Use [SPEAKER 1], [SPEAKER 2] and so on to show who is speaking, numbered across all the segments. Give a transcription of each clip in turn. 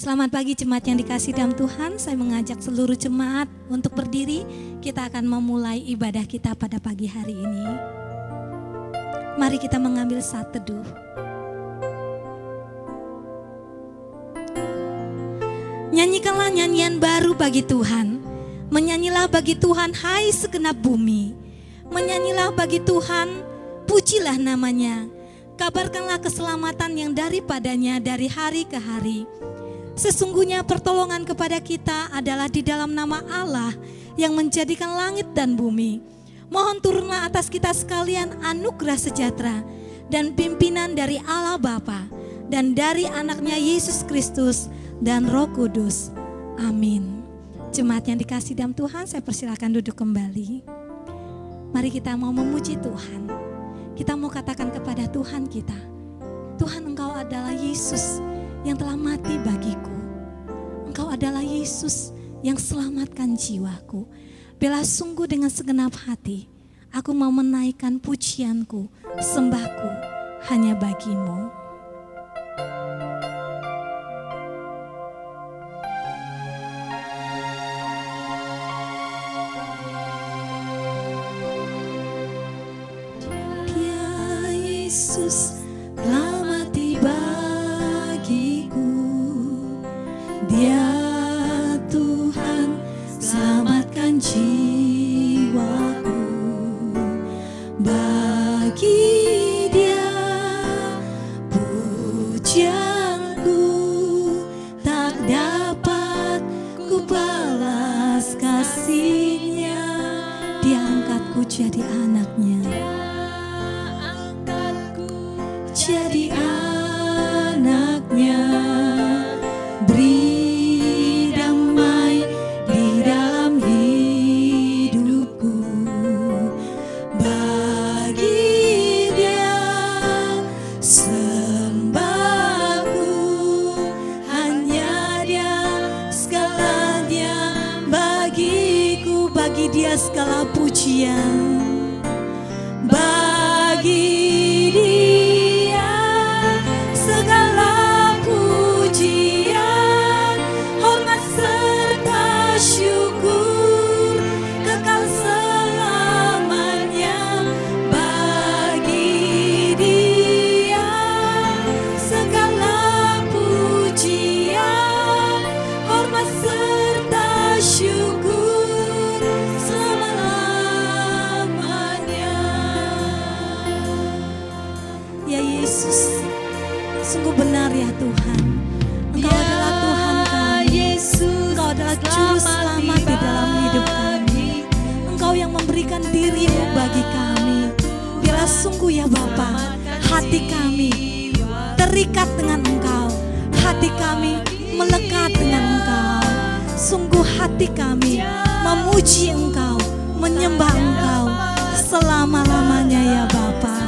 [SPEAKER 1] Selamat pagi jemaat yang dikasihi dalam Tuhan. Saya mengajak seluruh jemaat untuk berdiri. Kita akan memulai ibadah kita pada pagi hari ini. Mari kita mengambil saat teduh. Nyanyikanlah nyanyian baru bagi Tuhan. Menyanyilah bagi Tuhan, hai segenap bumi. Menyanyilah bagi Tuhan, pujilah namanya. Kabarkanlah keselamatan yang daripadanya dari hari ke hari. Sesungguhnya pertolongan kepada kita adalah di dalam nama Allah yang menjadikan langit dan bumi. Mohon turunlah atas kita sekalian anugerah sejahtera dan pimpinan dari Allah Bapa dan dari anaknya Yesus Kristus dan Roh Kudus. Amin. Jemaat yang dikasihi dalam Tuhan, saya persilakan duduk kembali. Mari kita mau memuji Tuhan. Kita mau katakan kepada Tuhan kita, Tuhan, Engkau adalah Yesus yang telah mati bagiku. Engkau adalah Yesus yang selamatkan jiwaku. Bila sungguh dengan segenap hati, aku mau menaikkan pujianku, sembahku hanya bagimu. Dia Yesus telah mati bagiku. Dia Tuhan selamatkan jiwaku. Bagi Dia pujianku tak dapat ku balas kasih-Nya. Dia angkatku jadi anaknya. Jadi anaknya, beri damai di dalam hidupku. Bagi Dia sembahku, hanya Dia segalanya bagiku. Bagi Dia segala pujian. Bagi sungguh benar ya Tuhan, Engkau adalah Tuhan kami, Engkau adalah Juru Selamat di dalam hidup kami. Engkau yang memberikan diri-Mu bagi kami. Bila sungguh ya Bapa, hati kami terikat dengan Engkau, hati kami melekat dengan Engkau. Sungguh hati kami memuji Engkau, menyembah Engkau selama-lamanya ya Bapa.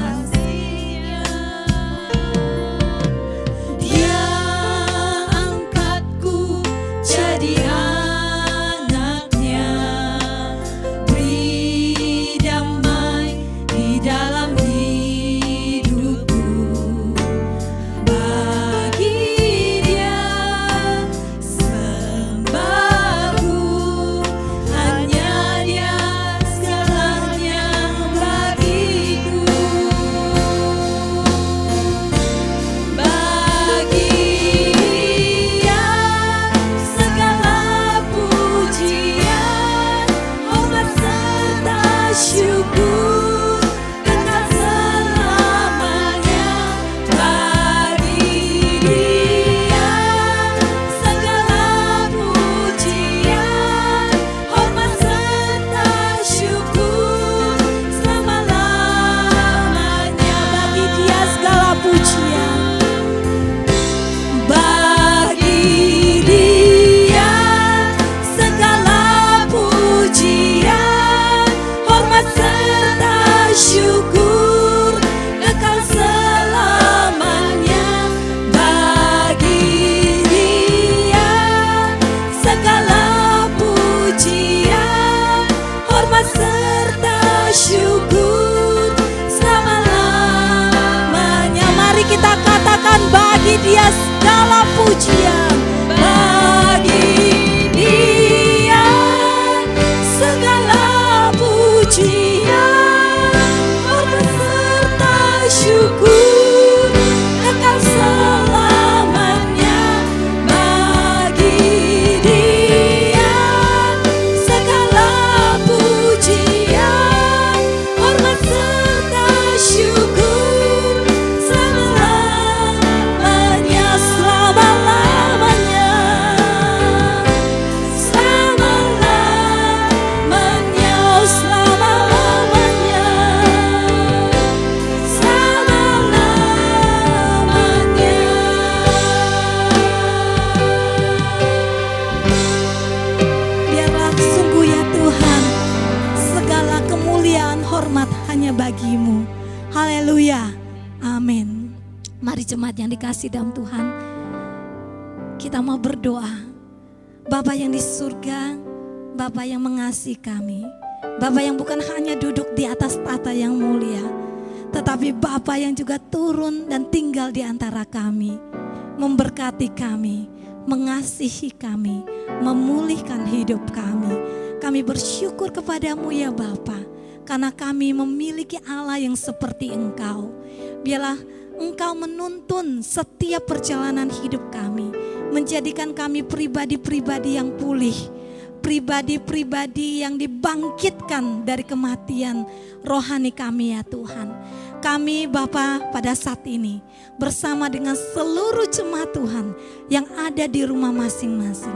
[SPEAKER 1] Hormat serta hormat hanya bagimu. Haleluya, amin. Mari jemaat yang dikasih dalam Tuhan, kita mau berdoa. Bapa yang di surga, Bapa yang mengasihi kami, Bapa yang bukan hanya duduk di atas tahta yang mulia, tetapi Bapa yang juga turun dan tinggal di antara kami, memberkati kami, mengasihi kami, memulihkan hidup kami. Kami bersyukur kepadamu ya Bapa, karena kami memiliki Allah yang seperti Engkau. Biarlah Engkau menuntun setiap perjalanan hidup kami, menjadikan kami pribadi-pribadi yang pulih, pribadi-pribadi yang dibangkitkan dari kematian rohani kami ya Tuhan. Kami Bapa pada saat ini bersama dengan seluruh jemaat Tuhan yang ada di rumah masing-masing,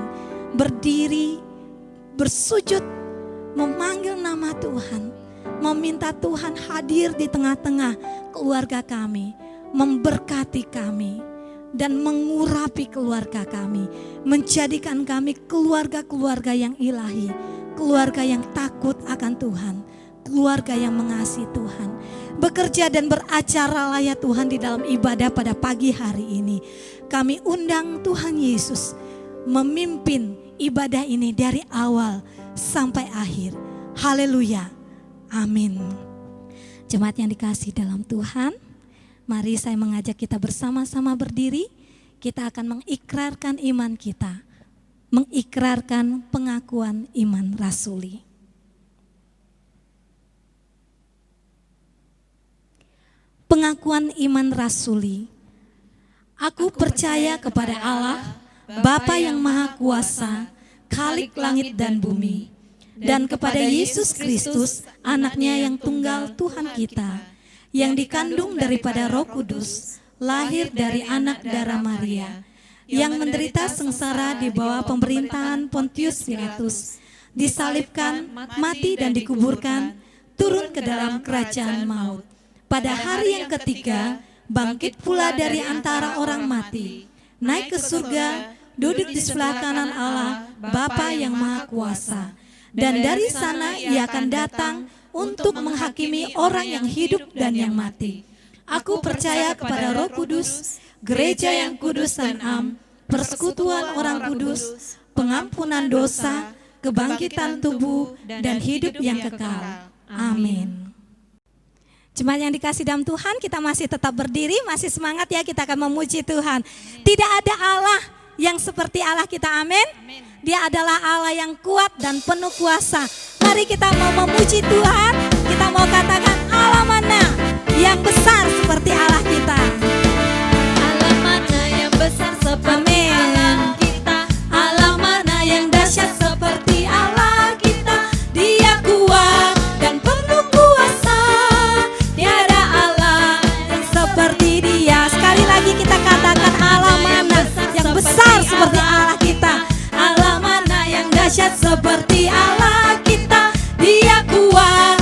[SPEAKER 1] berdiri, bersujud, memanggil nama Tuhan, meminta Tuhan hadir di tengah-tengah keluarga kami, memberkati kami dan mengurapi keluarga kami, menjadikan kami keluarga-keluarga yang ilahi, keluarga yang takut akan Tuhan, keluarga yang mengasihi Tuhan. Bekerja dan beracara ya Tuhan di dalam ibadah pada pagi hari ini. Kami undang Tuhan Yesus memimpin ibadah ini dari awal sampai akhir. Haleluya, amin. Jemaat yang dikasihi dalam Tuhan, mari saya mengajak kita bersama-sama berdiri. Kita akan mengikrarkan iman kita, mengikrarkan pengakuan iman rasuli. Pengakuan iman rasuli. Aku percaya kepada Allah, Bapa yang Maha Kuasa, Khalik langit dan bumi, dan kepada Yesus Kristus, anaknya yang tunggal Tuhan kita, yang dikandung daripada Roh Kudus, lahir dari anak darah Maria, yang menderita sengsara di bawah pemerintahan Pontius Pilatus, disalibkan, mati dan dikuburkan, turun ke dalam kerajaan maut. Pada hari yang ketiga, bangkit pula dari antara orang mati, naik ke surga, duduk di sebelah kanan Allah, Bapa yang Maha Kuasa. Dan dari sana ia akan datang untuk menghakimi orang yang hidup dan yang mati. Aku percaya kepada Roh Kudus, gereja yang kudus dan am, persekutuan orang kudus, pengampunan dosa, kebangkitan tubuh, dan hidup yang kekal. Amin. Jemaat yang dikasih dalam Tuhan, kita masih tetap berdiri, masih semangat ya, kita akan memuji Tuhan. Tidak ada Allah yang seperti Allah kita, amin. Dia adalah Allah yang kuat dan penuh kuasa. Mari kita mau memuji Tuhan, kita mau katakan Allah mana yang besar seperti Allah kita.
[SPEAKER 2] Allah mana yang besar seperti Allah kita.
[SPEAKER 1] Allah mana yang dahsyat seperti Allah kita. Dia kuat dan penuh kuasa, tiada Allah yang seperti Dia. Sekali lagi kita katakan Allah mana yang besar seperti Allah kita. Allah mana yang dahsyat seperti Allah kita. Dia kuat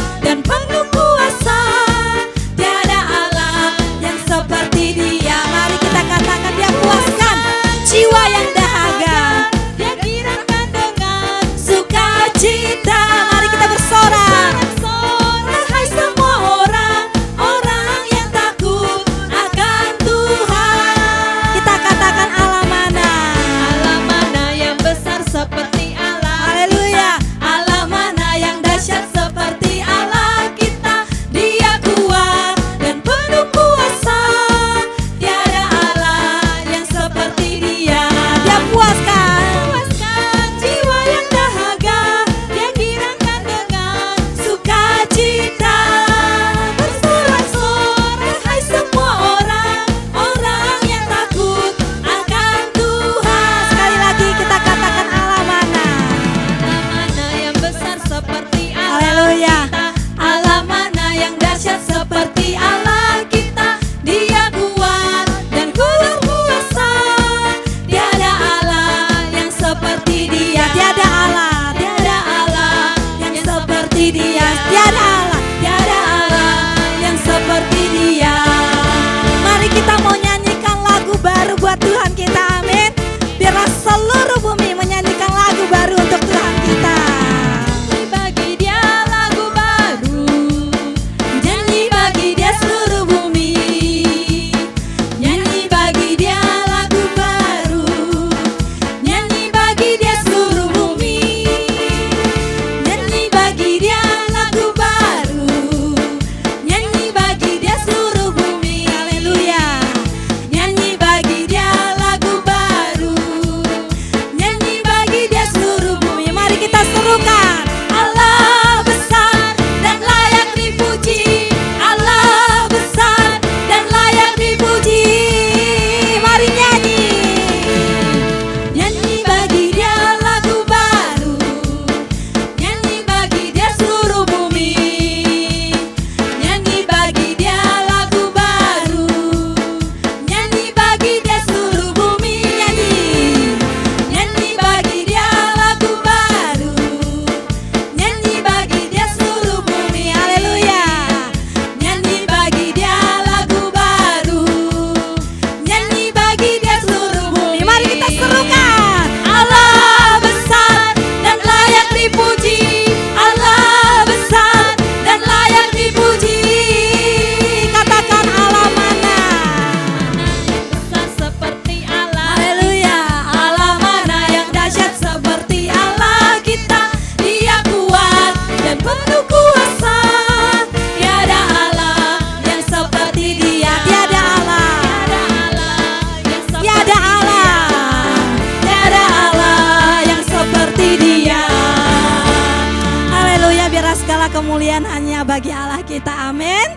[SPEAKER 1] hanya bagi Allah kita. Amin.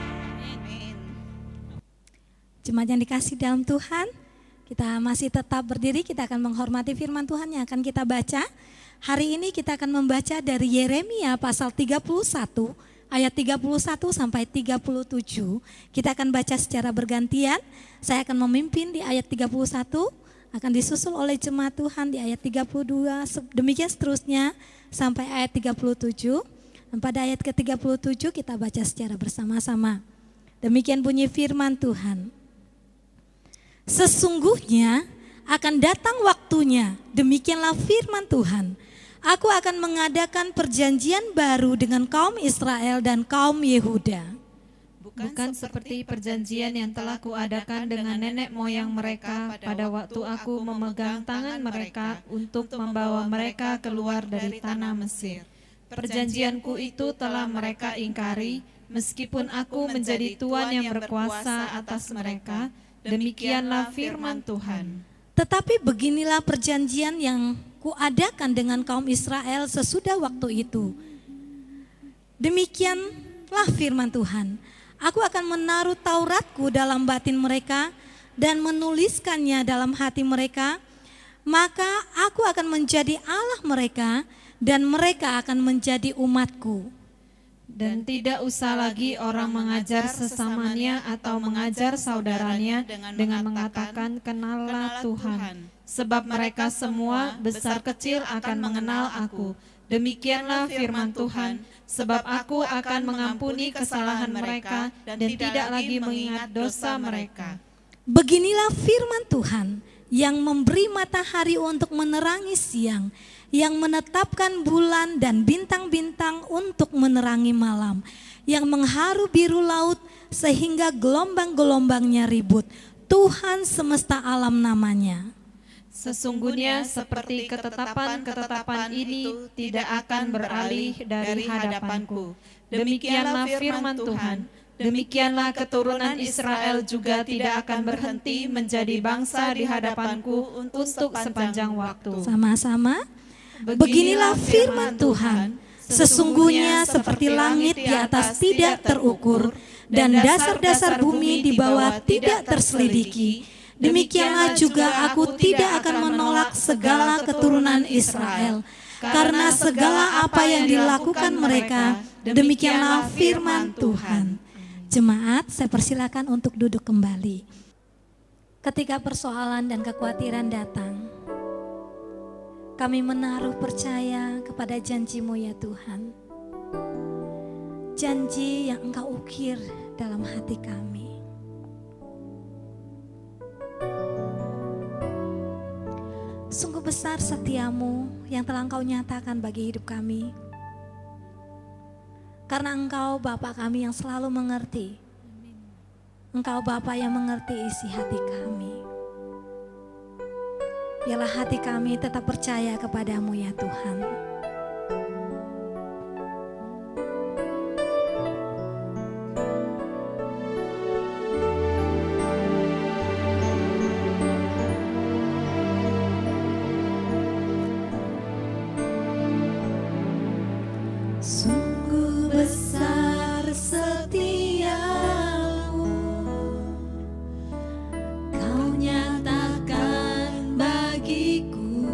[SPEAKER 1] Jemaat yang dikasih dalam Tuhan, kita masih tetap berdiri, kita akan menghormati firman Tuhan yang akan kita baca. Hari ini kita akan membaca dari Yeremia pasal 31 ayat 31 sampai 37. Kita akan baca secara bergantian. Saya akan memimpin di ayat 31, akan disusul oleh jemaat Tuhan di ayat 32, demikian seterusnya sampai ayat 37. Dan pada ayat ke-37 kita baca secara bersama-sama. Demikian bunyi firman Tuhan. Sesungguhnya akan datang waktunya, demikianlah firman Tuhan. Aku akan mengadakan perjanjian baru dengan kaum Israel dan kaum Yehuda.
[SPEAKER 2] Bukan seperti perjanjian yang telah kuadakan dengan nenek moyang mereka pada waktu aku memegang tangan mereka untuk membawa mereka keluar dari tanah Mesir. Perjanjianku itu telah mereka ingkari, meskipun aku menjadi Tuhan yang berkuasa atas mereka. Demikianlah firman Tuhan.
[SPEAKER 1] Tetapi beginilah perjanjian yang kuadakan dengan kaum Israel sesudah waktu itu. Demikianlah firman Tuhan. Aku akan menaruh Tauratku dalam batin mereka dan menuliskannya dalam hati mereka. Maka aku akan menjadi Allah mereka dan mereka akan menjadi umatku.
[SPEAKER 2] Dan tidak usah lagi orang mengajar sesamanya atau mengajar saudaranya dengan mengatakan, kenallah Tuhan. Sebab mereka semua besar kecil akan mengenal aku. Demikianlah firman Tuhan, sebab aku akan mengampuni kesalahan mereka dan tidak lagi mengingat dosa mereka.
[SPEAKER 1] Beginilah firman Tuhan yang memberi matahari untuk menerangi siang, yang menetapkan bulan dan bintang-bintang untuk menerangi malam, yang mengharu biru laut sehingga gelombang-gelombangnya ribut. Tuhan semesta alam namanya.
[SPEAKER 2] Sesungguhnya seperti ketetapan-ketetapan ini tidak akan beralih dari hadapanku. Demikianlah firman Tuhan. Demikianlah keturunan Israel juga tidak akan berhenti menjadi bangsa di hadapanku untuk sepanjang waktu.
[SPEAKER 1] Sama-sama. Beginilah firman Tuhan. Sesungguhnya seperti langit di atas tidak terukur dan dasar-dasar bumi di bawah tidak terselidiki, demikianlah juga aku tidak akan menolak segala keturunan Israel, karena segala apa yang dilakukan mereka, demikianlah firman Tuhan. Jemaat, saya persilakan untuk duduk kembali. Ketika persoalan dan kekhawatiran datang, kami menaruh percaya kepada janji-Mu ya Tuhan. Janji yang Engkau ukir dalam hati kami. Sungguh besar setiamu yang telah Engkau nyatakan bagi hidup kami. Karena Engkau Bapa kami yang selalu mengerti. Engkau Bapa yang mengerti isi hati kami. Biarlah hati kami tetap percaya kepadamu ya Tuhan. Sungguh besar setiamu, Kau nyatakan bagiku.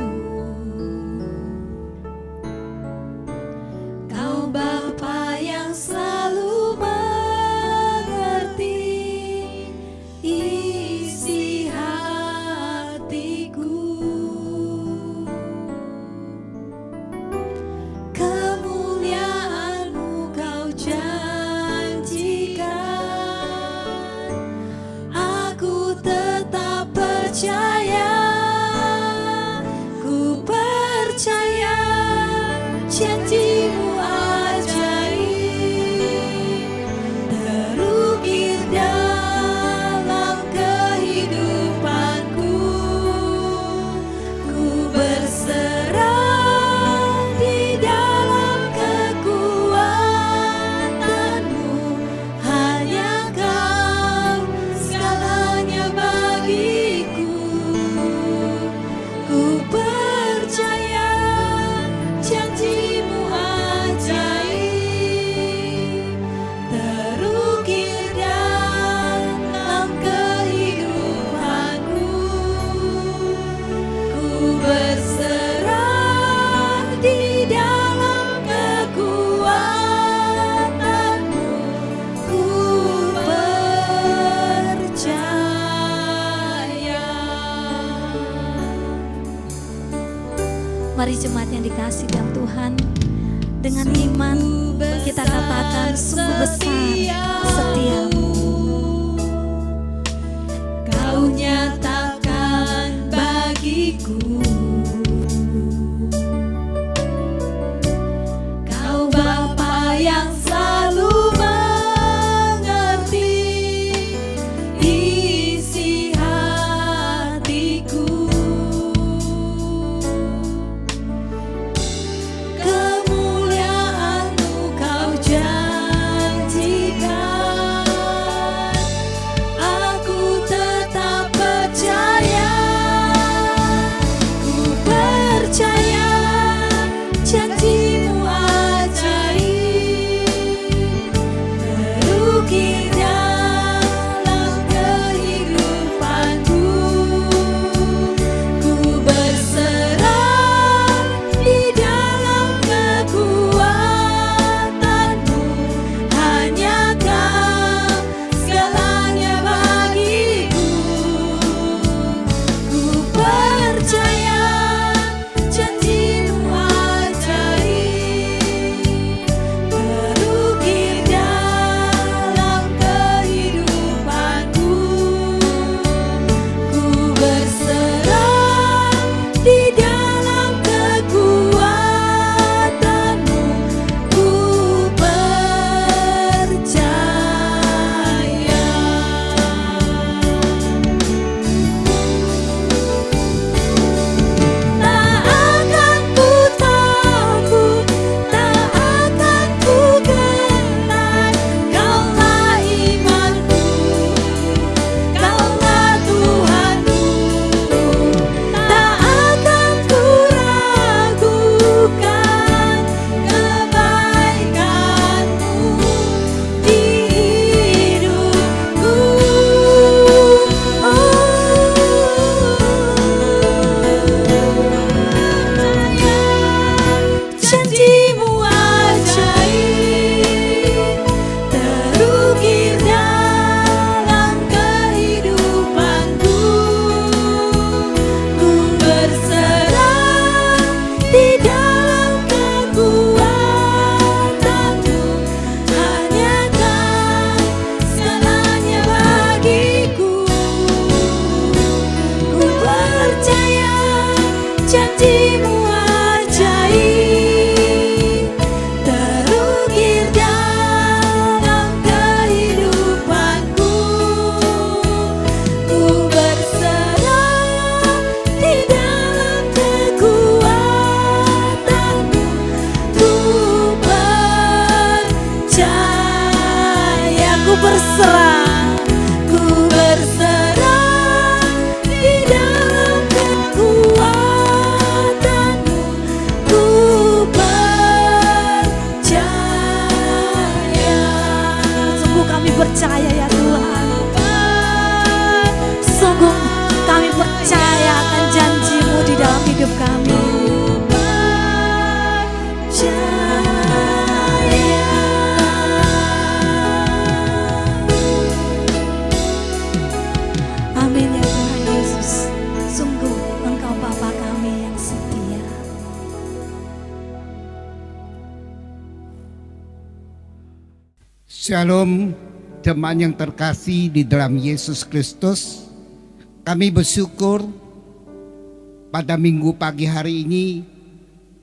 [SPEAKER 1] Mari jemaat yang dikasihi dalam Tuhan, dengan iman kita katakan sungguh besar setiamu.
[SPEAKER 2] Kau nyatakan bagiku, Kau Bapa yang selalu mengerti isi hatiku. Kemuliaan-Mu Kau janjikan, aku tetap percaya, ku percaya janji-Mu ajaib, terukir dalam kehidupanku. Ku berserah di dalam kekuatan-Mu, hanya Kau segalanya bagiku. Ku percaya janji-Mu ajaib, terukir dalam kehidupanku. Ku berserah di dalam kekuatan-Mu, ku percaya. Tak akan ku takut, tak akan ku gentar, Kaulah imanku, Kaulah Tuhanku. Tak akan ku ragukan kebaikan-Mu di hidupku. Janji-Mu ajaib, terukir dalam kehidupanku. Ku berserah di dalam kekuatan-Mu, hanya Kau segalanya bagiku. Ku percaya janji-Mu ajaib, terukir dalam kehidupanku. Ku berserah di dalam kekuatan-Mu, ku percaya. Ku berserah, ku berserah di dalam kekuatan-Mu, ku percaya.
[SPEAKER 1] Sungguh kami percaya ya Tuhan, sungguh kami percaya akan janji-Mu di dalam hidup kami. Amin ya Tuhan Yesus, sungguh Engkau Bapa kami yang setia.
[SPEAKER 3] Shalom, teman yang terkasih di dalam Yesus Kristus. Kami bersyukur pada minggu pagi hari ini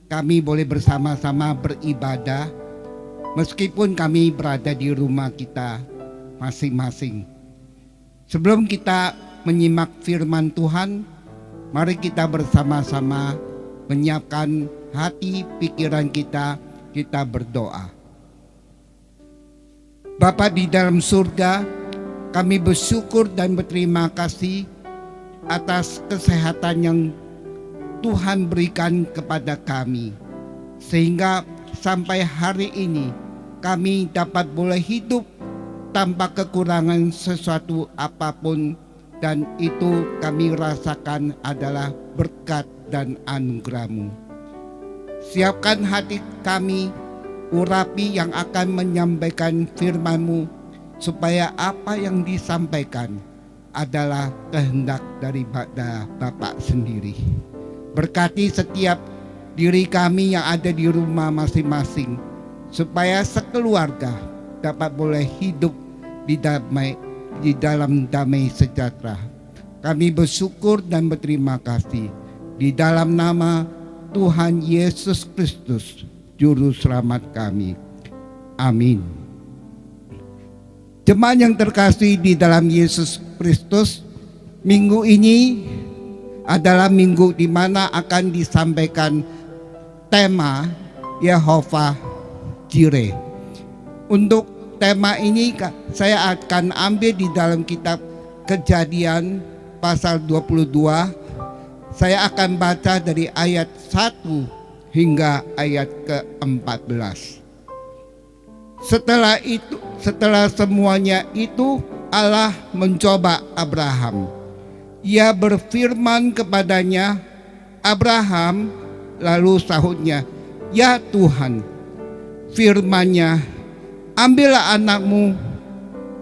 [SPEAKER 3] kami boleh bersama-sama beribadah meskipun kami berada di rumah kita masing-masing. Sebelum kita menyimak firman Tuhan, mari kita bersama-sama menyiapkan hati pikiran kita berdoa. Bapa di dalam surga, kami bersyukur dan berterima kasih atas kesehatan yang Tuhan berikan kepada kami, sehingga sampai hari ini kami dapat boleh hidup tanpa kekurangan sesuatu apapun, dan itu kami rasakan adalah berkat dan anugerah-Mu. Siapkan hati kami, urapi yang akan menyampaikan firman-Mu, supaya apa yang disampaikan adalah kehendak daripada Bapa sendiri. Berkati setiap diri kami yang ada di rumah masing-masing, supaya sekeluarga dapat boleh hidup di dalam damai sejahtera. Kami bersyukur dan berterima kasih di dalam nama Tuhan Yesus Kristus, Juru Selamat kami. Amin. Jemaat yang terkasih di dalam Yesus Kristus, minggu ini adalah minggu di mana akan disampaikan tema Yehova Jireh. Untuk tema ini saya akan ambil di dalam kitab Kejadian pasal 22. Saya akan baca dari ayat 1 hingga ayat ke-14. Setelah semuanya itu, Allah mencoba Abraham. Ia berfirman kepadanya, "Abraham," lalu sahutnya, "Ya Tuhan." Firman-Nya, "Ambillah anakmu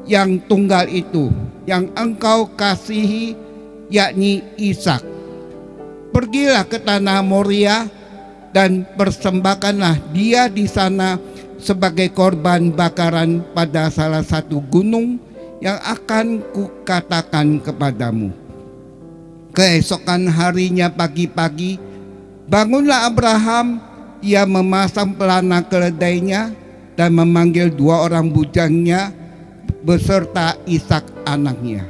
[SPEAKER 3] yang tunggal itu, yang engkau kasihi, yakni Ishak. Pergilah ke tanah Moria dan persembahkanlah dia di sana sebagai korban bakaran pada salah satu gunung yang akan kukatakan kepadamu." Keesokan harinya pagi-pagi, bangunlah Abraham. Ia memasang pelana keledainya dan memanggil 2 orang bujangnya beserta Ishak anaknya.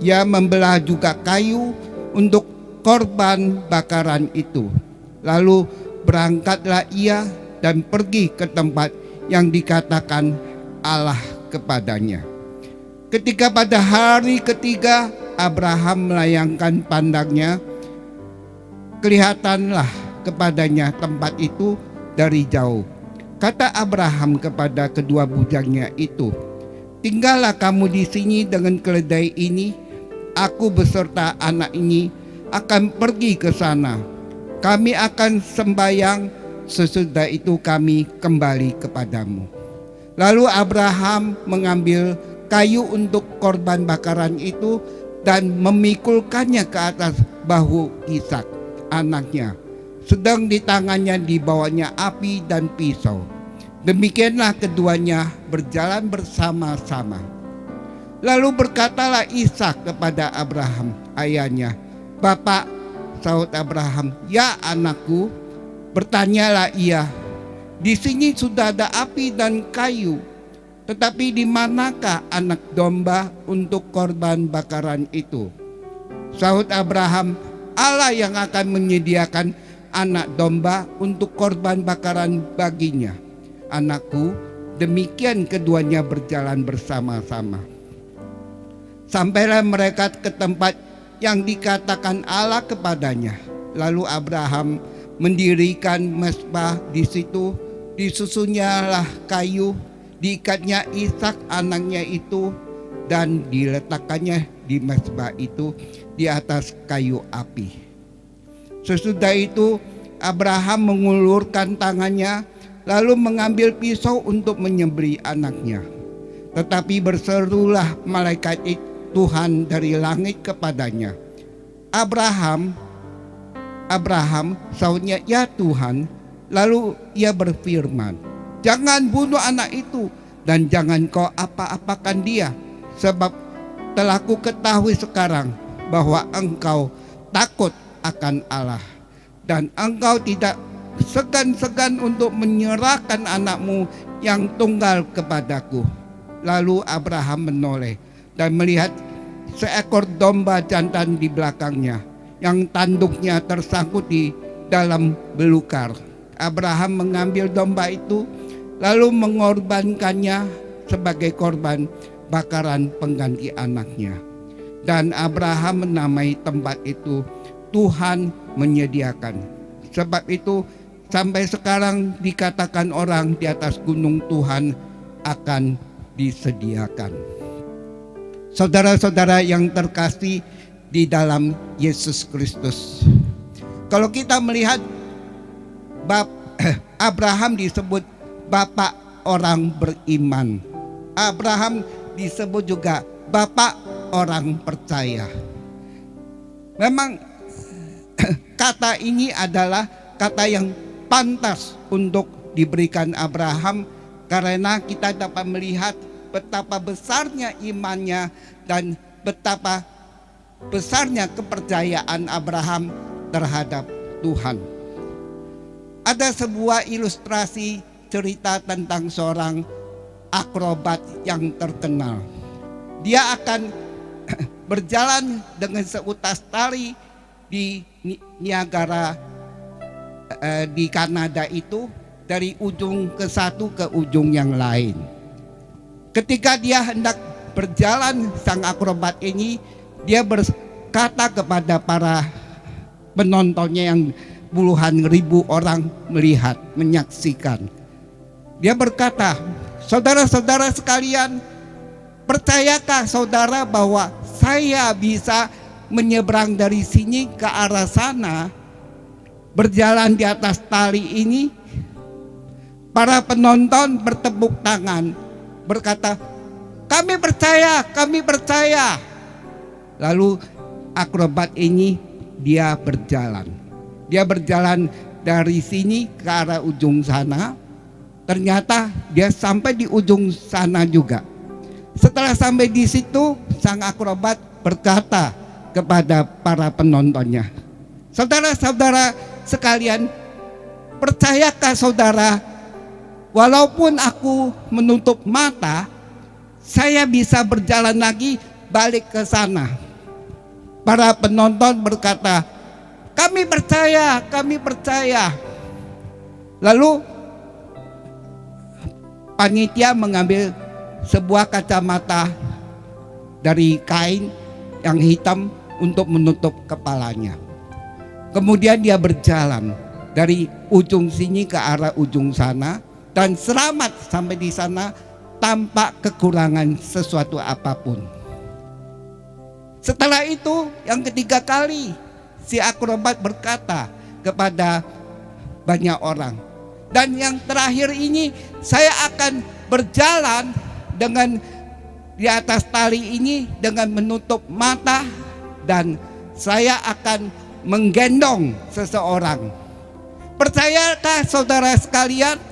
[SPEAKER 3] Ia membelah juga kayu untuk korban bakaran itu. Lalu berangkatlah ia dan pergi ke tempat yang dikatakan Allah kepadanya. Ketika pada hari ketiga Abraham melayangkan pandangnya, kelihatanlah kepadanya tempat itu dari jauh. Kata Abraham kepada kedua bujangnya itu, "Tinggallah kamu di sini dengan keledai ini. Aku beserta anak ini akan pergi ke sana. Kami akan sembahyang, sesudah itu kami kembali kepadamu." Lalu Abraham mengambil kayu untuk korban bakaran itu dan memikulkannya ke atas bahu Ishak anaknya. Sedang di tangannya dibawanya api dan pisau. Demikianlah keduanya berjalan bersama-sama. Lalu berkatalah Ishak kepada Abraham ayahnya, "Bapak," sahut Abraham. "Ya anakku." Bertanyalah ia, "Di sini sudah ada api dan kayu, tetapi di manakah anak domba untuk korban bakaran itu?" Sahut Abraham, "Allah yang akan menyediakan anak domba untuk korban bakaran baginya." Anakku, demikian keduanya berjalan bersama-sama. Sampailah mereka ke tempat yang dikatakan Allah kepadanya. Lalu Abraham mendirikan mezbah di situ. Disusunyalah kayu, diikatnya Ishak anaknya itu, dan diletakkannya di mezbah itu di atas kayu api. Sesudah itu Abraham mengulurkan tangannya, lalu mengambil pisau untuk menyembelih anaknya. Tetapi berserulah malaikat Tuhan dari langit kepadanya, "Abraham, Abraham," sahutnya, "Ya Tuhan." Lalu ia berfirman, "Jangan bunuh anak itu dan jangan kau apa-apakan dia, sebab telah ku ketahui sekarang bahwa engkau takut akan Allah, dan engkau tidak segan-segan untuk menyerahkan anakmu yang tunggal kepadaku." Lalu Abraham menoleh dan melihat seekor domba jantan di belakangnya, yang tanduknya tersangkut di dalam belukar. Abraham mengambil domba itu, lalu mengorbankannya sebagai korban bakaran pengganti anaknya. Dan Abraham menamai tempat itu Tuhan menyediakan. Sebab itu sampai sekarang dikatakan orang di atas gunung Tuhan akan disediakan. Saudara-saudara yang terkasih di dalam Yesus Kristus, kalau kita melihat Abraham disebut bapak orang beriman. Abraham disebut juga bapak orang percaya. Memang kata ini adalah kata yang pantas untuk diberikan Abraham, karena kita dapat melihat betapa besarnya imannya dan betapa besarnya kepercayaan Abraham terhadap Tuhan. Ada sebuah ilustrasi cerita tentang seorang akrobat yang terkenal. Dia akan berjalan dengan seutas tali di Niagara di Kanada itu, dari ujung ke satu ke ujung yang lain. Ketika dia hendak berjalan, sang akrobat ini, dia berkata kepada para penontonnya yang puluhan ribu orang melihat, menyaksikan. Dia berkata, saudara-saudara sekalian, percayakah saudara bahwa saya bisa menyeberang dari sini ke arah sana, berjalan di atas tali ini? Para penonton bertepuk tangan, berkata, kami percaya, kami percaya. Lalu akrobat ini dia berjalan. Dia berjalan dari sini ke arah ujung sana. Ternyata dia sampai di ujung sana juga. Setelah sampai di situ, sang akrobat berkata kepada para penontonnya, saudara-saudara sekalian, percayakah saudara, walaupun aku menutup mata, saya bisa berjalan lagi balik ke sana? Para penonton berkata, kami percaya, kami percaya. Lalu panitia mengambil sebuah kacamata dari kain yang hitam untuk menutup kepalanya. Kemudian dia berjalan dari ujung sini ke arah ujung sana dan selamat sampai di sana tanpa kekurangan sesuatu apapun. Setelah itu, yang ketiga kali, si akrobat berkata kepada banyak orang, dan yang terakhir ini saya akan berjalan dengan di atas tali ini dengan menutup mata, dan saya akan menggendong seseorang. Percayakah saudara sekalian?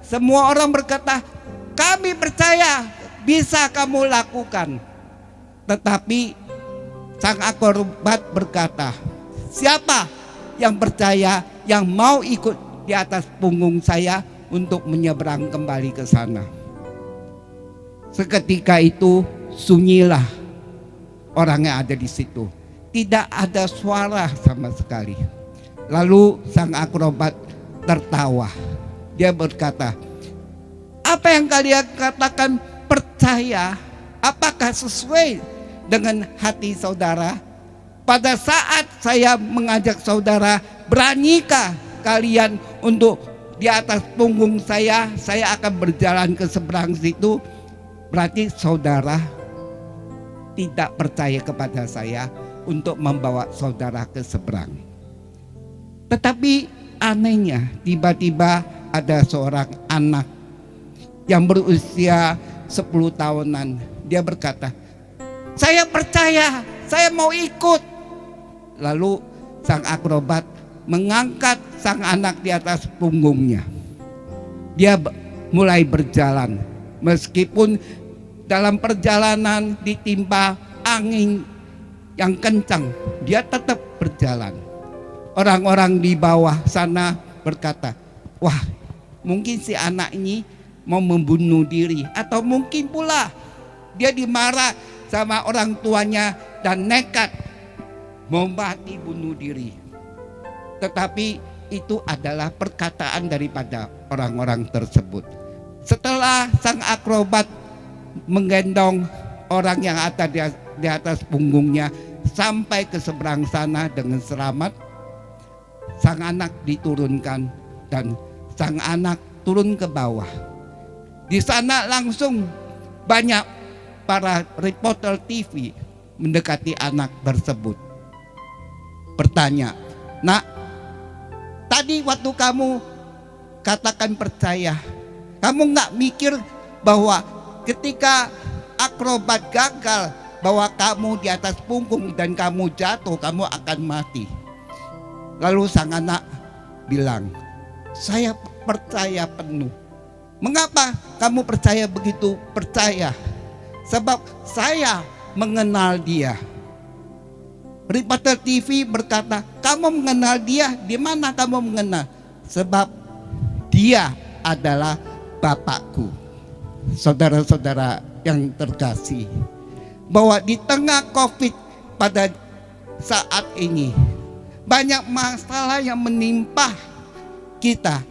[SPEAKER 3] Semua orang berkata, kami percaya, bisa kamu lakukan. Tetapi sang akrobat berkata, siapa yang percaya, yang mau ikut di atas punggung saya untuk menyeberang kembali ke sana? Seketika itu sunyilah orang yang ada di situ. Tidak ada suara sama sekali. Lalu sang akrobat tertawa. Dia berkata, apa yang kalian katakan percaya, apakah sesuai dengan hati saudara? Pada saat saya mengajak saudara, beranikah kalian untuk di atas punggung saya akan berjalan ke seberang situ? Berarti saudara tidak percaya kepada saya untuk membawa saudara ke seberang. Tetapi anehnya, tiba-tiba ada seorang anak yang berusia 10 tahunan. Dia berkata, saya percaya, saya mau ikut. Lalu sang akrobat mengangkat sang anak di atas punggungnya. Dia mulai berjalan, meskipun dalam perjalanan ditimpa angin yang kencang, dia tetap berjalan. Orang-orang di bawah sana berkata, wah, mungkin si anak ini mau membunuh diri, atau mungkin pula dia dimarah sama orang tuanya dan nekat mau mati bunuh diri. Tetapi itu adalah perkataan daripada orang-orang tersebut. Setelah sang akrobat menggendong orang yang ada di atas punggungnya sampai ke seberang sana dengan selamat, sang anak diturunkan dan sang anak turun ke bawah. Di sana langsung banyak para reporter TV mendekati anak tersebut. Bertanya, nak, tadi waktu kamu katakan percaya, kamu gak mikir bahwa ketika akrobat gagal, bahwa kamu di atas punggung dan kamu jatuh, kamu akan mati? Lalu sang anak bilang, Saya percaya penuh. Mengapa kamu percaya begitu percaya? Sebab saya mengenal dia. Reporter TV berkata, kamu mengenal dia? Di mana kamu mengenal? Sebab dia adalah Bapakku. Saudara-saudara yang terkasih, bahwa di tengah COVID pada saat ini banyak masalah yang menimpa kita.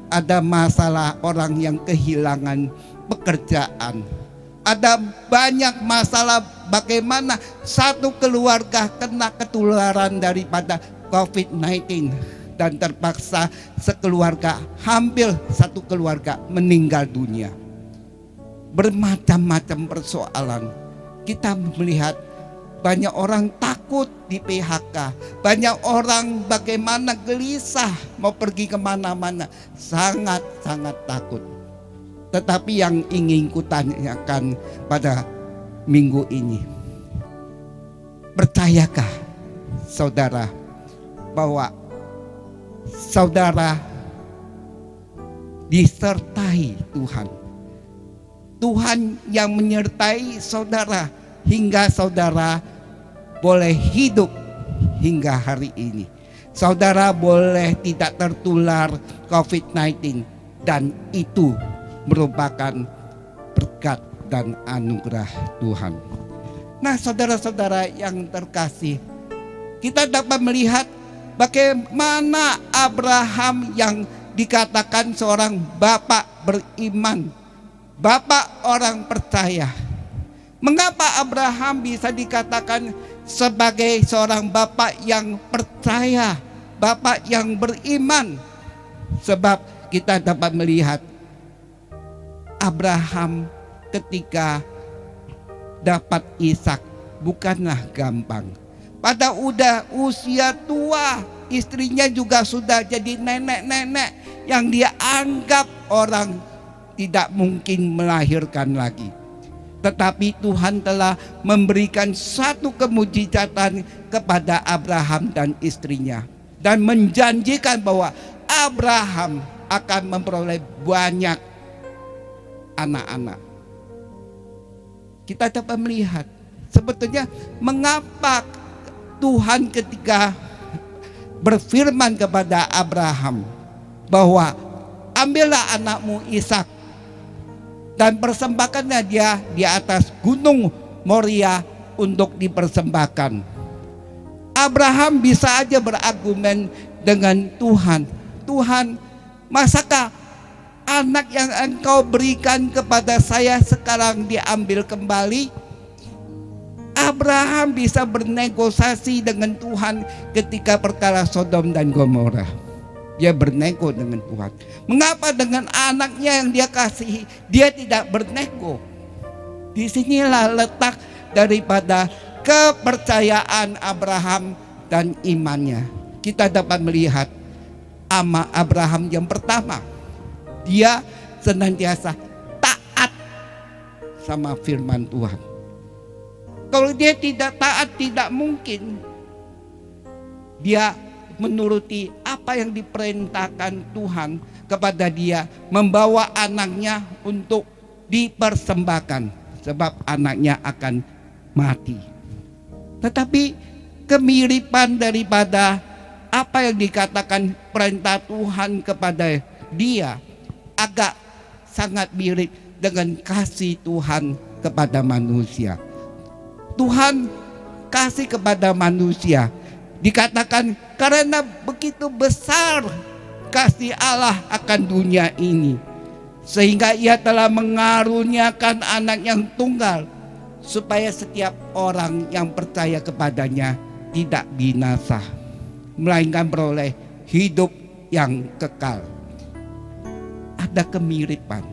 [SPEAKER 3] Ada masalah orang yang kehilangan pekerjaan. Ada banyak masalah bagaimana satu keluarga kena ketularan daripada COVID-19 dan terpaksa sekeluarga, hampir satu keluarga meninggal dunia. Bermacam-macam persoalan. Kita melihat banyak orang takut di PHK. Banyak orang bagaimana gelisah mau pergi kemana-mana. Sangat-sangat takut. Tetapi yang ingin kutanyakan pada minggu ini, percayakah saudara bahwa saudara disertai Tuhan? Tuhan yang menyertai saudara hingga saudara boleh hidup hingga hari ini. Saudara boleh tidak tertular COVID-19 dan itu merupakan berkat dan anugerah Tuhan. Nah, saudara-saudara yang terkasih, kita dapat melihat bagaimana Abraham yang dikatakan seorang bapak beriman, bapak orang percaya. Mengapa Abraham bisa dikatakan sebagai seorang bapak yang percaya, bapak yang beriman? Sebab kita dapat melihat Abraham ketika dapat Ishak bukanlah gampang. Pada usia tua, istrinya juga sudah jadi nenek-nenek yang dia anggap orang tidak mungkin melahirkan lagi. Tetapi Tuhan telah memberikan satu kemujizatan kepada Abraham dan istrinya, dan menjanjikan bahwa Abraham akan memperoleh banyak anak-anak. Kita dapat melihat sebetulnya mengapa Tuhan ketika berfirman kepada Abraham bahwa ambillah anakmu Ishak dan persembahkannya dia di atas gunung Moria untuk dipersembahkan. Abraham bisa aja berargumen dengan Tuhan. Tuhan, masakah anak yang engkau berikan kepada saya sekarang diambil kembali? Abraham bisa bernegosiasi dengan Tuhan ketika perkara Sodom dan Gomora. Dia bernego dengan Tuhan. Mengapa dengan anaknya yang dia kasihi dia tidak bernego? Disinilah letak daripada kepercayaan Abraham dan imannya. Kita dapat melihat Abraham yang pertama, dia senantiasa taat sama firman Tuhan. Kalau dia tidak taat, tidak mungkin dia menuruti apa yang diperintahkan Tuhan kepada dia, membawa anaknya untuk dipersembahkan, sebab anaknya akan mati. Tetapi kemiripan daripada apa yang dikatakan perintah Tuhan kepada dia agak sangat mirip dengan kasih Tuhan kepada manusia. Tuhan kasih kepada manusia dikatakan karena begitu besar kasih Allah akan dunia ini, sehingga ia telah mengaruniakan anak yang tunggal, supaya setiap orang yang percaya kepadanya tidak binasa, melainkan beroleh hidup yang kekal. Ada kemiripan.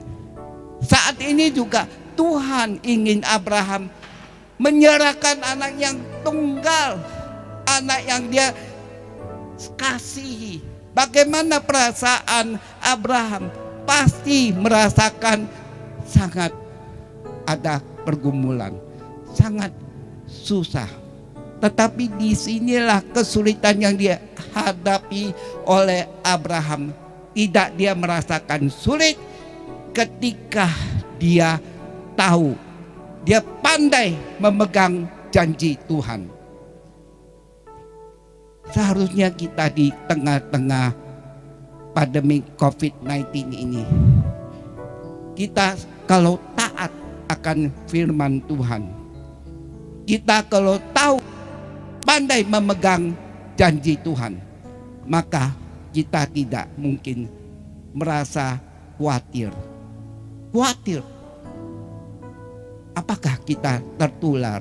[SPEAKER 3] Saat ini juga Tuhan ingin Abraham menyerahkan anak yang tunggal, anak yang dia kasihi. Bagaimana perasaan Abraham? Pasti merasakan sangat ada pergumulan, sangat susah. Tetapi disinilah kesulitan yang dihadapi oleh Abraham. tidak dia merasakan sulit ketika dia tahu, dia pandai memegang janji Tuhan. Seharusnya kita di tengah-tengah pandemi COVID-19 ini, kita kalau taat akan firman Tuhan, kita kalau tahu pandai memegang janji Tuhan, maka kita tidak mungkin merasa khawatir. Apakah kita tertular?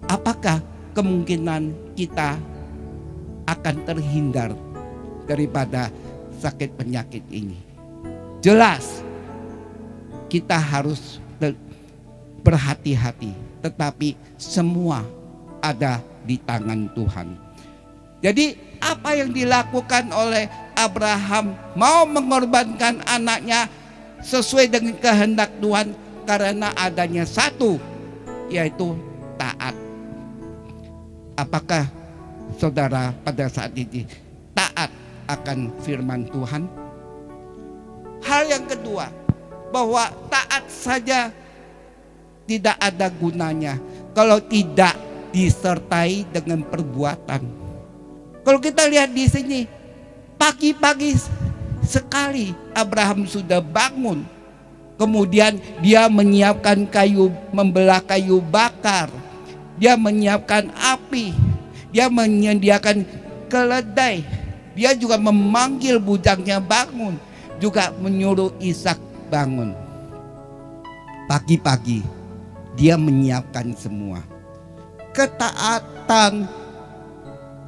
[SPEAKER 3] Apakah kemungkinan kita akan terhindar daripada sakit penyakit ini? Jelas kita harus berhati-hati, tetapi semua ada di tangan Tuhan. Jadi apa yang dilakukan oleh Abraham, mau mengorbankan anaknya sesuai dengan kehendak Tuhan, karena adanya satu, yaitu taat. Apakah saudara pada saat ini taat akan firman Tuhan? Hal yang kedua, bahwa taat saja tidak ada gunanya kalau tidak disertai dengan perbuatan. Kalau kita lihat di sini, pagi-pagi sekali Abraham sudah bangun. Kemudian dia menyiapkan kayu, membelah kayu bakar. Dia menyiapkan api. Dia menyediakan keledai. Dia juga memanggil bujangnya bangun. Juga menyuruh Ishak bangun. Pagi-pagi dia menyiapkan semua. Ketaatan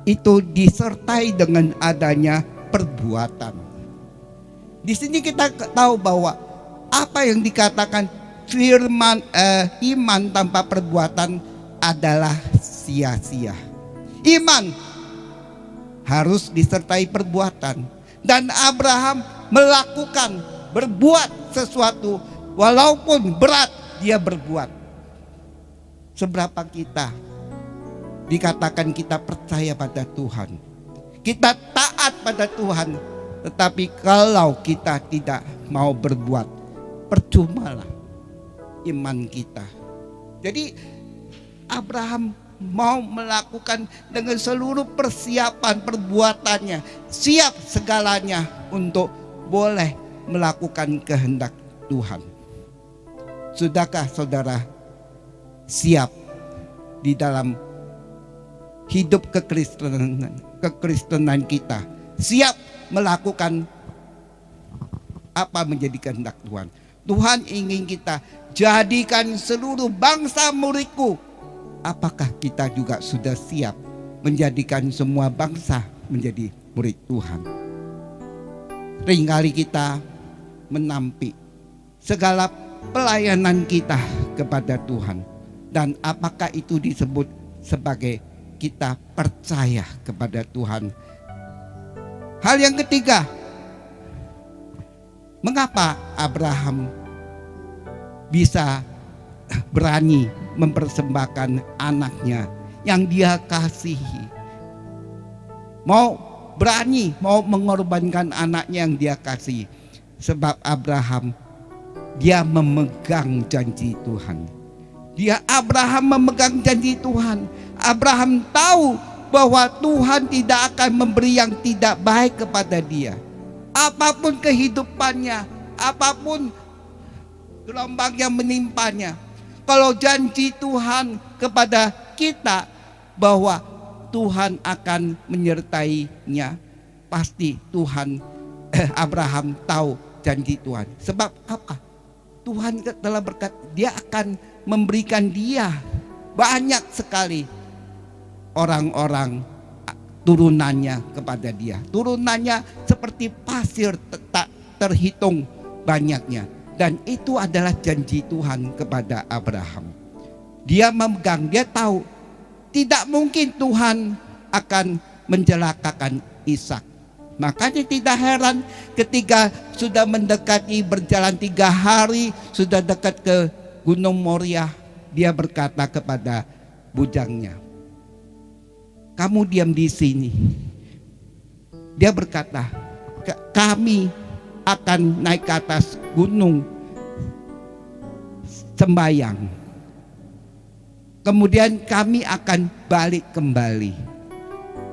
[SPEAKER 3] itu disertai dengan adanya perbuatan. Di sini kita tahu bahwa apa yang dikatakan firman iman tanpa perbuatan adalah sia-sia. Iman harus disertai perbuatan, dan Abraham melakukan, berbuat sesuatu walaupun berat, dia berbuat. Seberapa kita dikatakan kita percaya pada Tuhan, kita taat pada Tuhan, tetapi kalau kita tidak mau berbuat, percumalah iman kita. Jadi Abraham mau melakukan dengan seluruh persiapan perbuatannya, siap segalanya untuk boleh melakukan kehendak Tuhan. Sudahkah saudara siap di dalam hidup kekristenan kita, siap melakukan apa menjadi kehendak Tuhan? Tuhan ingin kita jadikan seluruh bangsa muridku. Apakah kita juga sudah siap menjadikan semua bangsa menjadi murid Tuhan? Seringkali kita menampik segala pelayanan kita kepada Tuhan. Dan apakah itu disebut sebagai kita percaya kepada Tuhan? Hal yang ketiga, mengapa Abraham bisa berani mempersembahkan anaknya yang dia kasihi? Mau berani, mau mengorbankan anaknya yang dia kasihi. Sebab Abraham, dia memegang janji Tuhan. Abraham memegang janji Tuhan. Abraham tahu bahwa Tuhan tidak akan memberi yang tidak baik kepada dia. Apapun kehidupannya, apapun gelombang yang menimpanya, kalau janji Tuhan kepada kita bahwa Tuhan akan menyertainya, pasti Abraham tahu janji Tuhan. Sebab apa? Tuhan telah berkata dia akan memberikan dia banyak sekali orang-orang turunannya kepada dia. Turunannya seperti pasir, tak terhitung banyaknya. Dan itu adalah janji Tuhan kepada Abraham. Dia memegang, dia tahu tidak mungkin Tuhan akan mencelakakan Ishak. Makanya tidak heran ketika sudah mendekati, berjalan 3 hari, sudah dekat ke Gunung Moria, dia berkata kepada bujangnya, "Kamu diam di sini." Dia berkata, kami akan naik ke atas gunung sembayang. Kemudian kami akan balik kembali.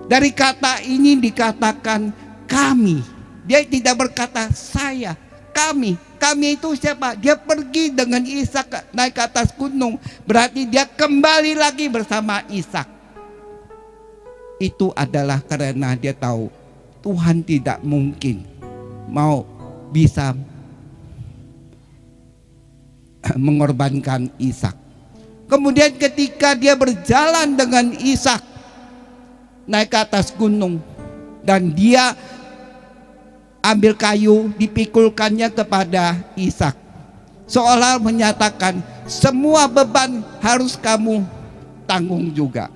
[SPEAKER 3] Dari kata ini dikatakan kami. Dia tidak berkata saya, kami. Kami itu siapa? Dia pergi dengan Ishak naik ke atas gunung. Berarti dia kembali lagi bersama Ishak. Itu adalah karena dia tahu Tuhan tidak mungkin mau bisa mengorbankan Ishak. Kemudian ketika dia berjalan dengan Ishak naik ke atas gunung dan dia ambil kayu dipikulkannya kepada Ishak, seolah menyatakan semua beban harus kamu tanggung juga.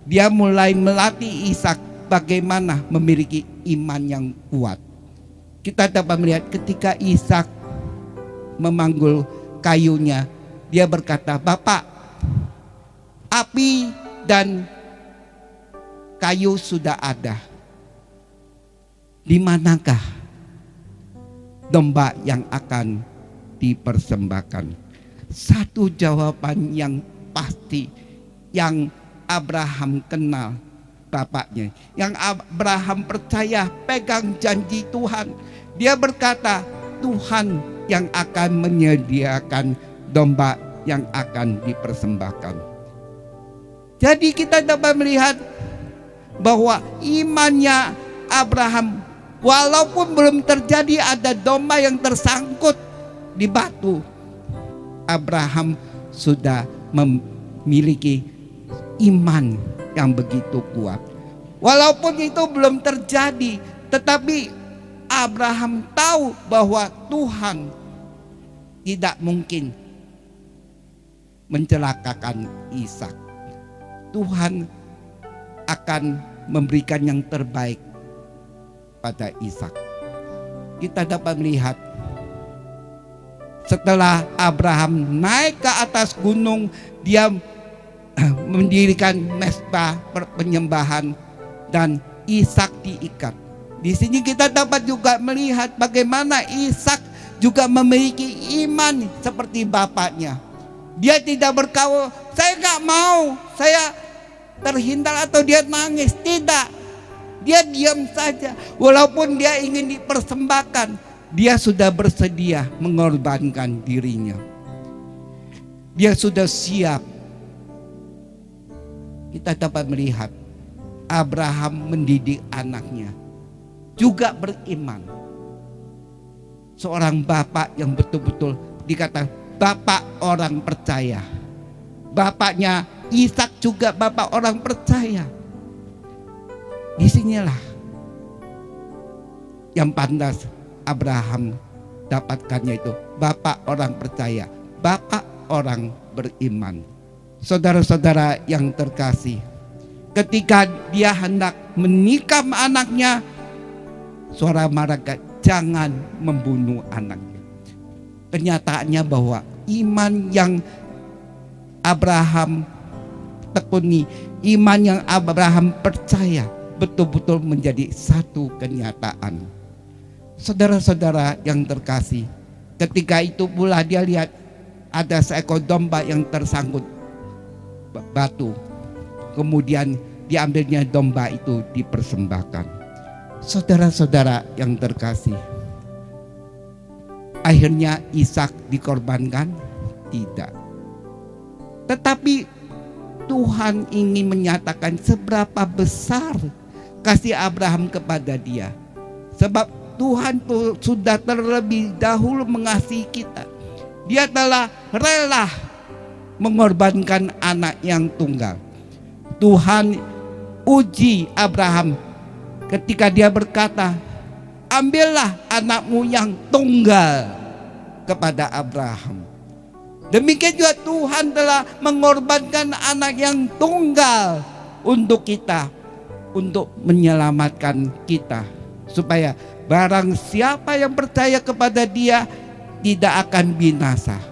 [SPEAKER 3] Dia mulai melatih Ishak bagaimana memiliki iman yang kuat. Kita dapat melihat ketika Ishak memanggul kayunya, dia berkata, "Bapak, api dan kayu sudah ada. Di manakah domba yang akan dipersembahkan?" Satu jawaban yang pasti yang Abraham kenal bapaknya, yang Abraham percaya pegang janji Tuhan. Dia berkata, Tuhan yang akan menyediakan domba yang akan dipersembahkan. Jadi kita dapat melihat bahwa imannya Abraham, walaupun belum terjadi ada domba yang tersangkut di batu, Abraham sudah memiliki iman yang begitu kuat. Walaupun itu belum terjadi, tetapi Abraham tahu bahwa Tuhan tidak mungkin mencelakakan Ishak. Tuhan akan memberikan yang terbaik pada Ishak. Kita dapat melihat setelah Abraham naik ke atas gunung, dia mendirikan mezbah penyembahan dan Ishak diikat. Di sini kita dapat juga melihat bagaimana Ishak juga memiliki iman seperti bapaknya. Dia tidak berkata, saya gak mau, saya terhindar atau dia nangis. Tidak, dia diam saja. Walaupun dia ingin dipersembahkan, dia sudah bersedia mengorbankan dirinya. Dia sudah siap. Kita dapat melihat Abraham mendidik anaknya juga beriman. Seorang bapak yang betul-betul dikatakan bapak orang percaya. Bapaknya Ishak juga bapak orang percaya. Disinilah yang pantas Abraham dapatkannya, itu bapak orang percaya, bapak orang beriman. Saudara-saudara yang terkasih, ketika dia hendak menikam anaknya, suara malaikat, jangan membunuh anaknya. Kenyataannya bahwa iman yang Abraham tekuni, iman yang Abraham percaya, betul-betul menjadi satu kenyataan. Saudara-saudara yang terkasih, ketika itu pula dia lihat ada seekor domba yang tersangkut batu. Kemudian diambilnya domba itu dipersembahkan. Saudara-saudara yang terkasih, akhirnya Ishak dikorbankan? Tidak. Tetapi Tuhan ingin menyatakan seberapa besar kasih Abraham kepada dia. Sebab Tuhan sudah terlebih dahulu mengasihi kita. Dia telah rela mengorbankan anak yang tunggal. Tuhan uji Abraham ketika dia berkata, ambillah anakmu yang tunggal kepada Abraham. Demikian juga Tuhan telah mengorbankan anak yang tunggal untuk kita, untuk menyelamatkan kita, supaya barang siapa yang percaya kepada dia tidak akan binasa,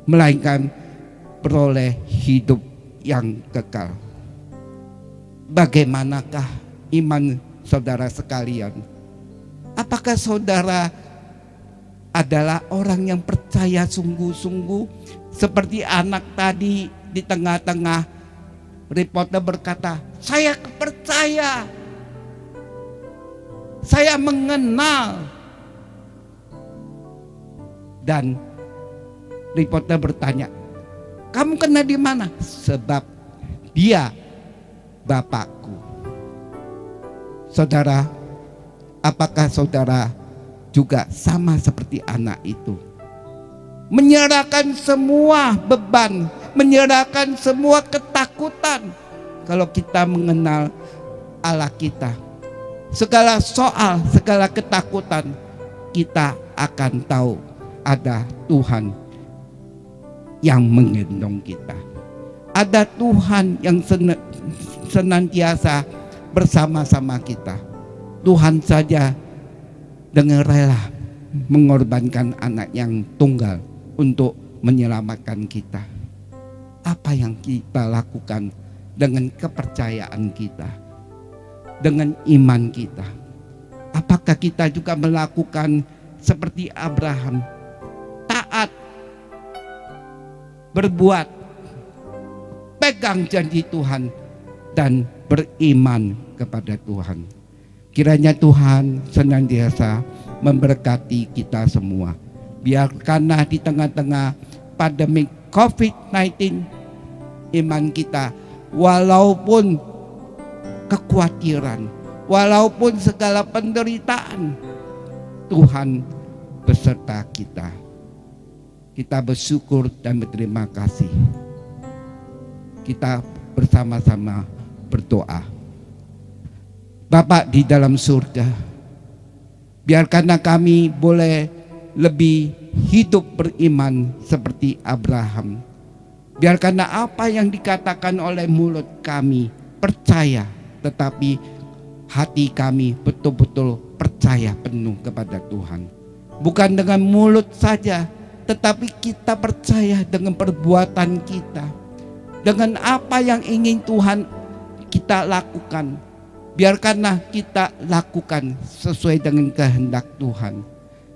[SPEAKER 3] melainkan beroleh hidup yang kekal. Bagaimanakah iman saudara sekalian? Apakah saudara adalah orang yang percaya sungguh-sungguh seperti anak tadi di tengah-tengah reporter berkata, saya percaya, saya mengenal. Dan reporter bertanya, kamu kenal di mana? Sebab dia Bapakku. Saudara, apakah saudara juga sama seperti anak itu? Menyerahkan semua beban, menyerahkan semua ketakutan. Kalau kita mengenal Allah kita, segala soal, segala ketakutan, kita akan tahu ada Tuhan yang menggendong kita. Ada Tuhan yang senantiasa bersama-sama kita. Tuhan saja dengan rela mengorbankan anak yang tunggal untuk menyelamatkan kita. Apa yang kita lakukan dengan kepercayaan kita, dengan iman kita? Apakah kita juga melakukan seperti Abraham, taat, berbuat, pegang janji Tuhan, dan beriman kepada Tuhan? Kiranya Tuhan senantiasa memberkati kita semua. Biarkanlah di tengah-tengah pandemi COVID-19, iman kita walaupun kekhawatiran, walaupun segala penderitaan, Tuhan beserta kita. Kita bersyukur dan berterima kasih. Kita bersama-sama berdoa. Bapa di dalam surga, biarkanlah kami boleh lebih hidup beriman seperti Abraham. Biarkanlah apa yang dikatakan oleh mulut kami percaya, tetapi hati kami betul-betul percaya penuh kepada Tuhan. Bukan dengan mulut saja, tetapi kita percaya dengan perbuatan kita, dengan apa yang ingin Tuhan kita lakukan. Biarkanlah kita lakukan sesuai dengan kehendak Tuhan.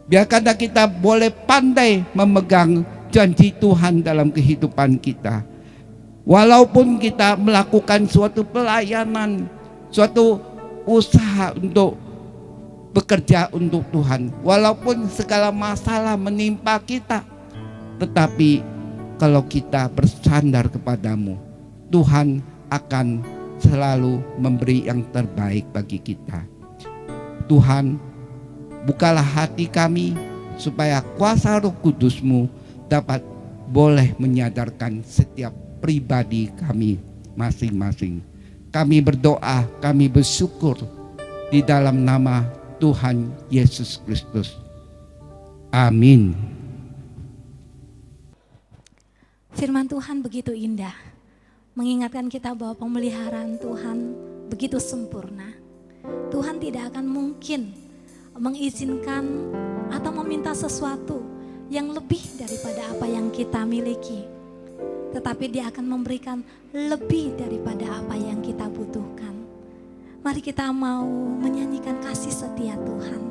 [SPEAKER 3] Biarkanlah kita boleh pandai memegang janji Tuhan dalam kehidupan kita. Walaupun kita melakukan suatu pelayanan, suatu usaha untuk bekerja untuk Tuhan, walaupun segala masalah menimpa kita, tetapi kalau kita bersandar kepadamu, Tuhan akan selalu memberi yang terbaik bagi kita. Tuhan, bukalah hati kami supaya kuasa Roh Kudus-Mu dapat boleh menyadarkan setiap pribadi kami masing-masing. Kami berdoa, kami bersyukur di dalam nama Tuhan Yesus Kristus. Amin.
[SPEAKER 1] Firman Tuhan begitu indah, mengingatkan kita bahwa pemeliharaan Tuhan begitu sempurna. Tuhan tidak akan mungkin mengizinkan atau meminta sesuatu yang lebih daripada apa yang kita miliki. Tetapi Dia akan memberikan lebih daripada apa yang kita butuhkan. Mari kita mau menyanyikan kasih setia Tuhan.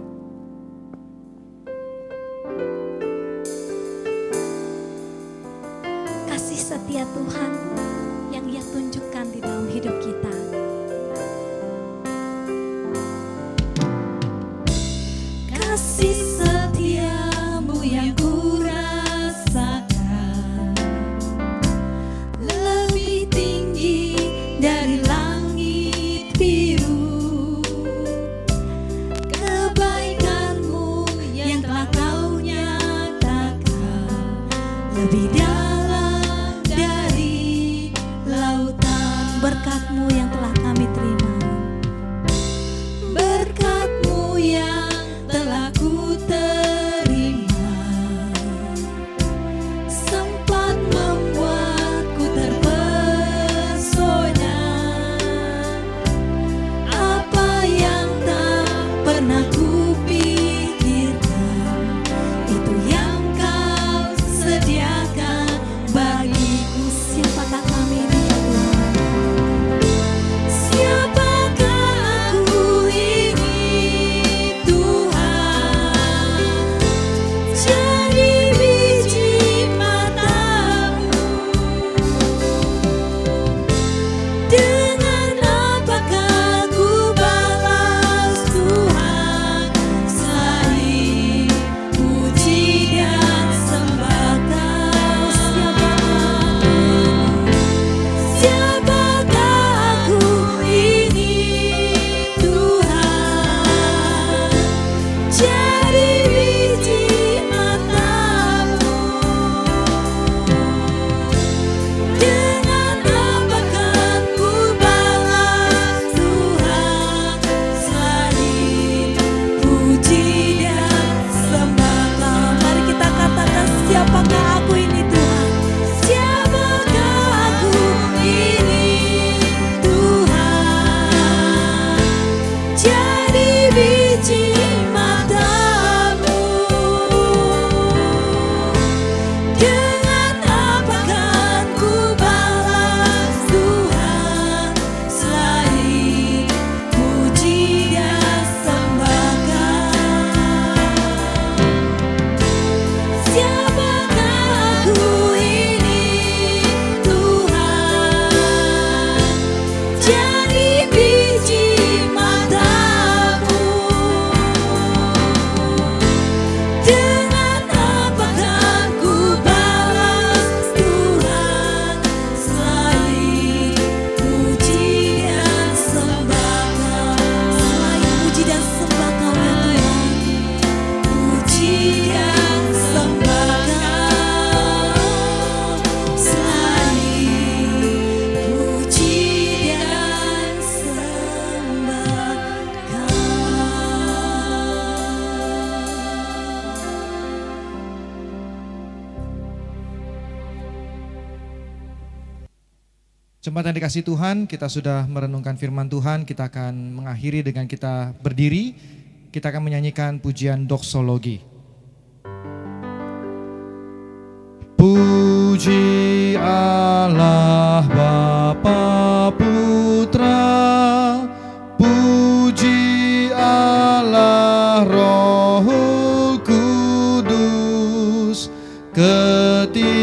[SPEAKER 1] Kasih setia Tuhan yang Ia tunjukkan di dalam hidup kita. Kasih setiamu yang kurasakan lebih tinggi dari langit biru. Kebaikanmu yang telah Kau nyatakan lebih dalam dari lautan. Berkat-Mu yang telah kami terima, berkat-Mu yang telah ku terima. Dengan apakah ku balas Tuhan selain puji dan sembah Kau. Mari kita katakan, siapakah aku ini Tuhan? Siapakah aku ini Tuhan? Jadi biji matamu. Dengan apakah ku balas Tuhan selain puji dan sembah Kau. Siapakah aku ini Tuhan? Jadi biji matamu. Dengan apakah ku balas Tuhan selain puji dan sembah Kau. Selain puji dan sembah Kau ya Tuhan. Puji dan sembah Kau. Selain puji dan sembah Kau.
[SPEAKER 4] Jemaat yang dikasihi Tuhan, kita sudah merenungkan firman Tuhan. Kita akan mengakhiri dengan kita berdiri. Kita akan menyanyikan pujian doksologi. Puji Allah Bapa Putra, puji Allah Roh Kudus, ketiganya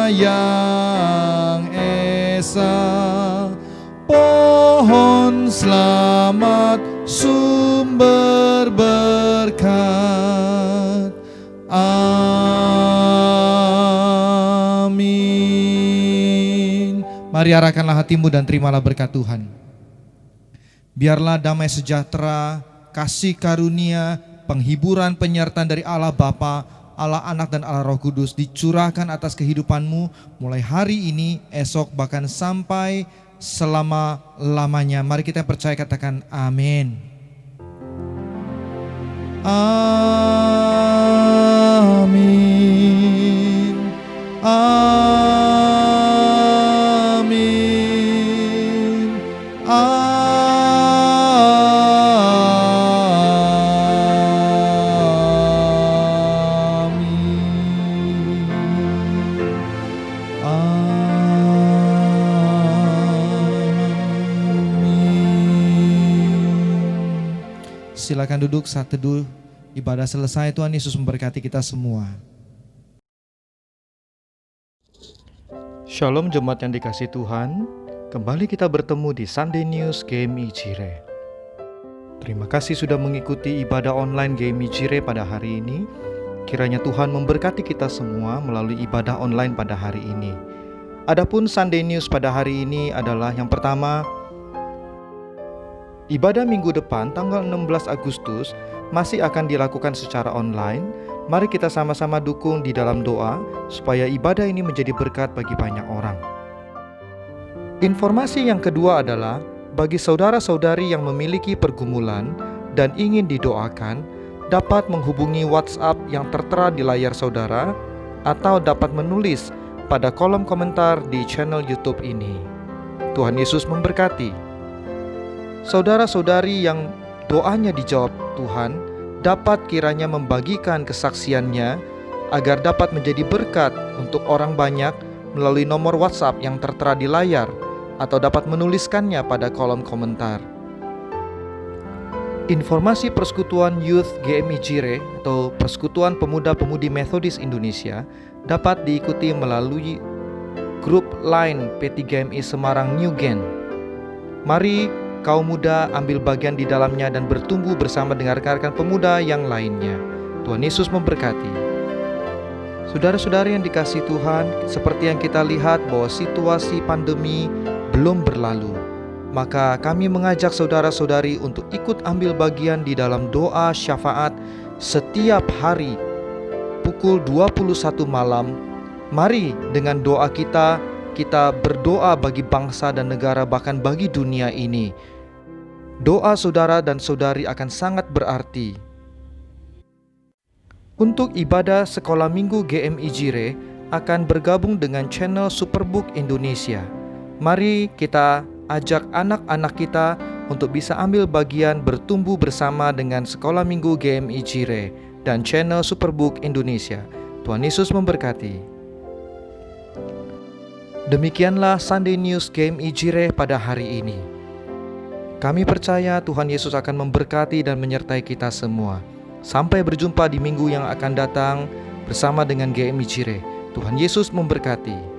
[SPEAKER 4] yang esa. Pohon selamat, sumber berkat. Amin. Mari arahkanlah hatimu dan terimalah berkat Tuhan. Biarlah damai sejahtera, kasih karunia, penghiburan, penyertaan dari Allah Bapa, Allah Anak dan Allah Roh Kudus dicurahkan atas kehidupanmu mulai hari ini, esok, bahkan sampai selama-lamanya. Mari kita percaya, katakan amin. Amin. Amin. Silakan duduk saat teduh ibadah selesai. Tuhan Yesus memberkati kita semua. Shalom jemaat yang dikasihi Tuhan. Kembali kita bertemu di Sunday News GMI Jire. Terima kasih sudah mengikuti ibadah online GMI Jire pada hari ini. Kiranya Tuhan memberkati kita semua melalui ibadah online pada hari ini. Adapun Sunday News pada hari ini adalah yang pertama, ibadah minggu depan tanggal 16 Agustus masih akan dilakukan secara online. Mari kita sama-sama dukung di dalam doa supaya ibadah ini menjadi berkat bagi banyak orang. Informasi yang kedua adalah bagi saudara-saudari yang memiliki pergumulan dan ingin didoakan, dapat menghubungi WhatsApp yang tertera di layar saudara atau dapat menulis pada kolom komentar di channel YouTube ini. Tuhan Yesus memberkati. Saudara-saudari yang doanya dijawab Tuhan dapat kiranya membagikan kesaksiannya agar dapat menjadi berkat untuk orang banyak melalui nomor WhatsApp yang tertera di layar atau dapat menuliskannya pada kolom komentar. Informasi Persekutuan Youth GMI Jire atau Persekutuan Pemuda-Pemudi Methodis Indonesia dapat diikuti melalui grup Line P3MI Semarang New Gen. Mari kaum muda ambil bagian di dalamnya dan bertumbuh bersama dengan rekan-rekan pemuda yang lainnya. Tuhan Yesus memberkati. Saudara-saudari yang dikasihi Tuhan, seperti yang kita lihat bahwa situasi pandemi belum berlalu, maka kami mengajak saudara-saudari untuk ikut ambil bagian di dalam doa syafaat setiap hari pukul 21 malam Mari dengan doa kita berdoa bagi bangsa dan negara, bahkan bagi dunia ini. Doa saudara dan saudari akan sangat berarti. Untuk ibadah Sekolah Minggu GMI Jire akan bergabung dengan channel Superbook Indonesia. Mari kita ajak anak-anak kita untuk bisa ambil bagian bertumbuh bersama dengan Sekolah Minggu GMI Jire dan channel Superbook Indonesia. Tuhan Yesus memberkati. Demikianlah Sunday News GMI Jire pada hari ini. Kami percaya Tuhan Yesus akan memberkati dan menyertai kita semua. Sampai berjumpa di minggu yang akan datang bersama dengan GMI Jire. Tuhan Yesus memberkati.